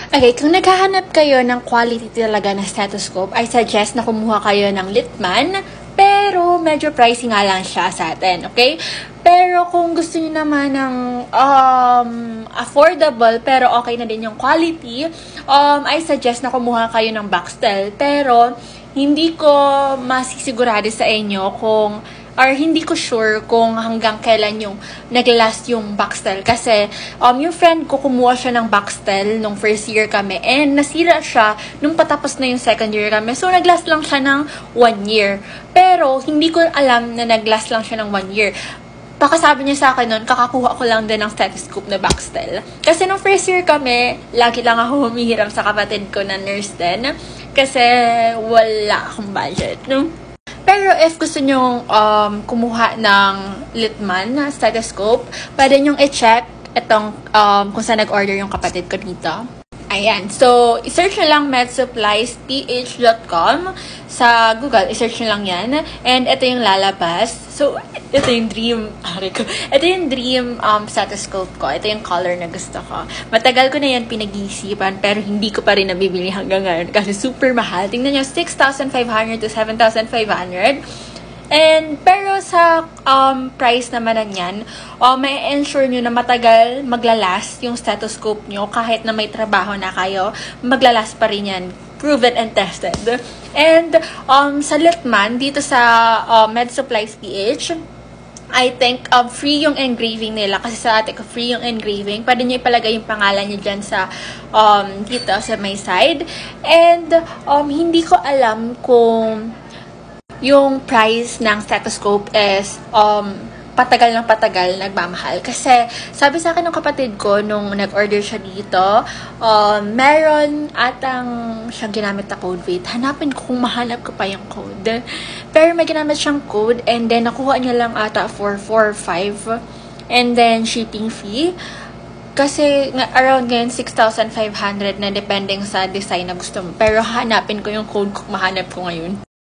Okay, kung naghahanap kayo ng quality talaga na stethoscope, I suggest na kumuha kayo ng Littmann, pero medyo pricey nga lang siya sa atin, okay? Pero kung gusto niyo naman ng affordable pero okay na din yung quality, I suggest na kumuha kayo ng Baxtel. Pero hindi ko masisigurado sa inyo kung or hindi ko sure kung hanggang kailan yung nag-last yung Baxtel. Kasi, yung friend ko kumuha siya ng Baxtel nung first year kami. And nasira siya nung patapos na yung second year kami. So, nag-last lang siya ng 1 year. Pero, hindi ko alam na nag-last lang siya ng 1 year. Baka sabi niya sa akin nun, kakakuha ko lang din ng stethoscope na Baxtel. Kasi nung first year kami, lagi lang ako humihiram sa kapatid ko na nurse din. Kasi wala akong budget, no? Pero if gusto nyong kumuha ng Littmann na stethoscope, pwede nyong i-check itong kung saan nag-order yung kapatid ko dito. Ayan. So, i-search nyo lang medsupplieспh.com sa Google. I-search nyo lang yan. And ito yung lalabas. So, ito yung dream. Ito yung dream stethoscope ko. Ito yung color na gusto ko. Matagal ko na yan pinag-iisipan pero hindi ko pa rin nabibili hanggang ngayon kasi super mahal. Tingnan nyo, 6,500 to 7,500. And, pero sa price naman na yan, may ensure nyo na matagal maglalast yung stethoscope nyo kahit na may trabaho na kayo, maglalast pa rin yan. Proven and tested. And, sa Littmann, dito sa Med Supplies PH, I think free yung engraving nila kasi sa ate ko free yung engraving. Pwede nyo ipalagay yung pangalan nyo dyan sa dito sa may side. And, hindi ko alam kung yung price ng stethoscope is patagal ng patagal nagmamahal. Kasi sabi sa akin ng kapatid ko nung nag-order siya dito, meron atang siyang ginamit na code. Wait, hanapin ko kung mahanap ko pa yung code. Pero may ginamit siyang code and then nakuha niya lang ata for 4 or 5 and then shipping fee. Kasi around ngayon 6,500 na depending sa design na gusto mo. Pero hanapin ko yung code kung mahanap ko ngayon.